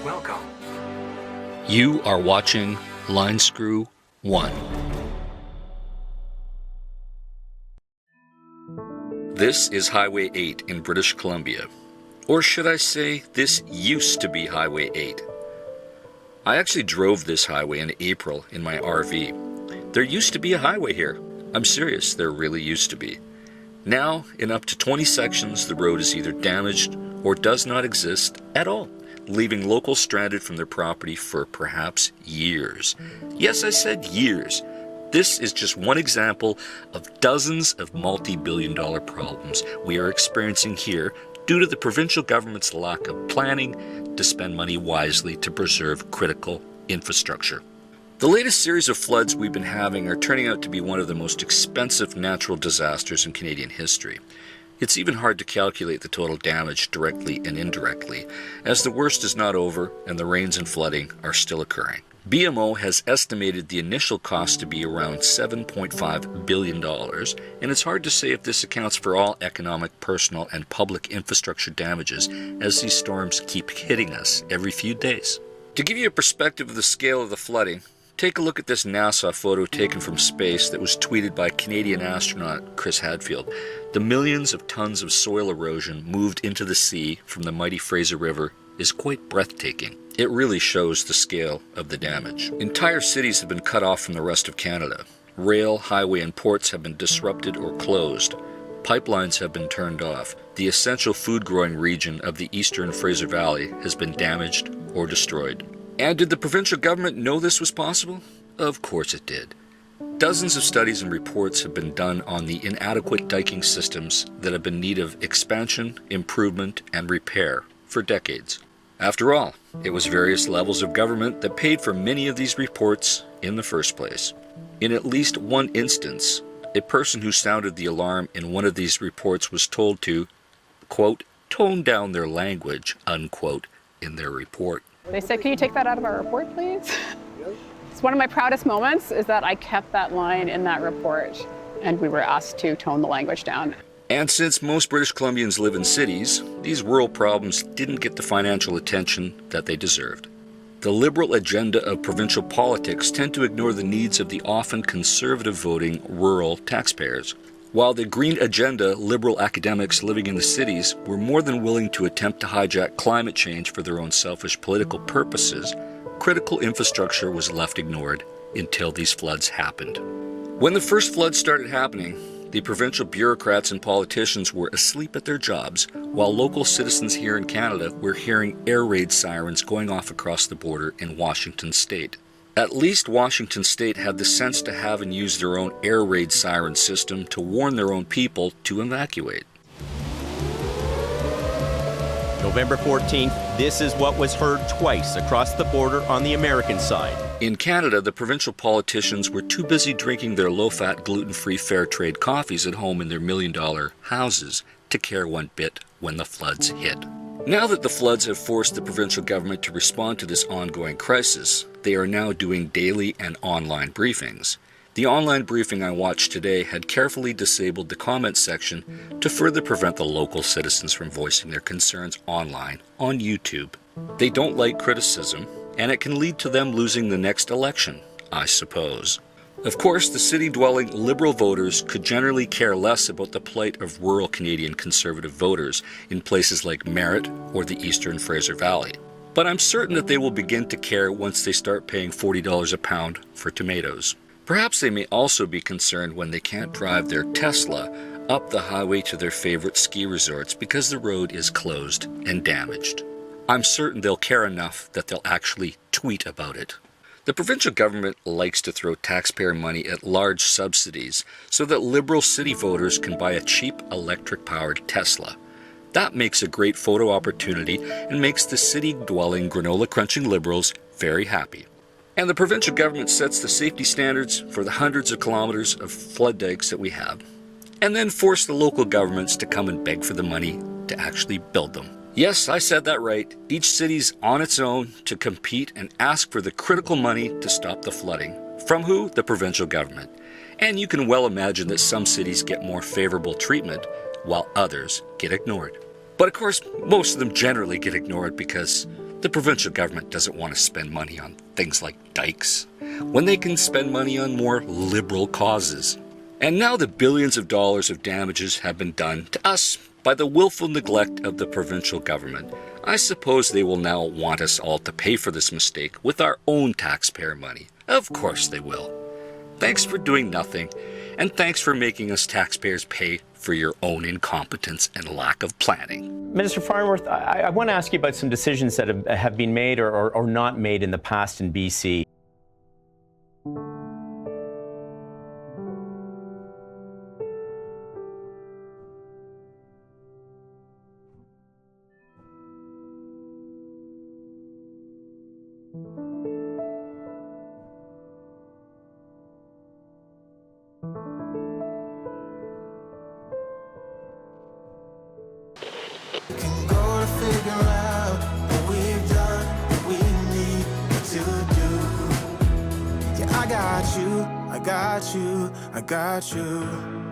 Welcome. You are watching Line Screw 1. This is Highway 8 in British Columbia. Or should I say, this used to be Highway 8. I actually drove this highway in April in my RV. There used to be a highway here. I'm serious, there really used to be. Now, in up to 20 sections, the road is either damaged or does not exist at all, leaving locals stranded from their property for perhaps years. Yes, I said years. This is just one example of dozens of multi-billion-dollar problems we are experiencing here due to the provincial government's lack of planning to spend money wisely to preserve critical infrastructure. The latest series of floods we've been having are turning out to be one of the most expensive natural disasters in Canadian history. It's even hard to calculate the total damage directly and indirectly, as the worst is not over and the rains and flooding are still occurring. BMO has estimated the initial cost to be around $7.5 billion, and it's hard to say if this accounts for all economic, personal, and public infrastructure damages as these storms keep hitting us every few days. To give you a perspective of the scale of the flooding, take a look at this NASA photo taken from space that was tweeted by Canadian astronaut Chris Hadfield. The millions of tons of soil erosion moved into the sea from the mighty Fraser River is quite breathtaking. It really shows the scale of the damage. Entire cities have been cut off from the rest of Canada. Rail, highway, and ports have been disrupted or closed. Pipelines have been turned off. The essential food-growing region of the eastern Fraser Valley has been damaged or destroyed. And did the provincial government know this was possible? Of course it did. Dozens of studies and reports have been done on the inadequate diking systems that have been in need of expansion, improvement, and repair for decades. After all, it was various levels of government that paid for many of these reports in the first place. In at least one instance, a person who sounded the alarm in one of these reports was told to, quote, tone down their language, unquote, in their report. They said, can you take that out of our report, please? It's one of my proudest moments is that I kept that line in that report, and we were asked to tone the language down. And since most British Columbians live in cities, these rural problems didn't get the financial attention that they deserved. The liberal agenda of provincial politics tend to ignore the needs of the often conservative voting rural taxpayers. While the green agenda liberal academics living in the cities were more than willing to attempt to hijack climate change for their own selfish political purposes, critical infrastructure was left ignored until these floods happened. When the first floods started happening, the provincial bureaucrats and politicians were asleep at their jobs, while local citizens here in Canada were hearing air raid sirens going off across the border in Washington state. At least Washington state had the sense to have and use their own air raid siren system to warn their own people to evacuate. November 14th, this is what was heard twice across the border on the American side. In Canada, the provincial politicians were too busy drinking their low-fat, gluten-free fair trade coffees at home in their million-dollar houses to care one bit when the floods hit. Now that the floods have forced the provincial government to respond to this ongoing crisis, they are now doing daily and online briefings. The online briefing I watched today had carefully disabled the comment section to further prevent the local citizens from voicing their concerns online on YouTube. They don't like criticism, and it can lead to them losing the next election, I suppose. Of course, the city-dwelling Liberal voters could generally care less about the plight of rural Canadian Conservative voters in places like Merritt or the eastern Fraser Valley. But I'm certain that they will begin to care once they start paying $40 a pound for tomatoes. Perhaps they may also be concerned when they can't drive their Tesla up the highway to their favorite ski resorts because the road is closed and damaged. I'm certain they'll care enough that they'll actually tweet about it. The provincial government likes to throw taxpayer money at large subsidies so that Liberal city voters can buy a cheap electric-powered Tesla. That makes a great photo opportunity and makes the city-dwelling, granola-crunching Liberals very happy. And the provincial government sets the safety standards for the hundreds of kilometers of flood dikes that we have, and then force the local governments to come and beg for the money to actually build them. Yes, I said that right. Each city's on its own to compete and ask for the critical money to stop the flooding. From who? The provincial government. And you can well imagine that some cities get more favorable treatment while others get ignored. But of course, most of them generally get ignored because The provincial government doesn't want to spend money on things like dikes, when they can spend money on more liberal causes. And now the billions of dollars of damages have been done to us by the willful neglect of the provincial government. I suppose they will now want us all to pay for this mistake with our own taxpayer money. Of course they will. Thanks for doing nothing, and thanks for making us taxpayers pay for your own incompetence and lack of planning. Minister Farnworth, I want to ask you about some decisions that have been made or not made in the past in BC. I got you.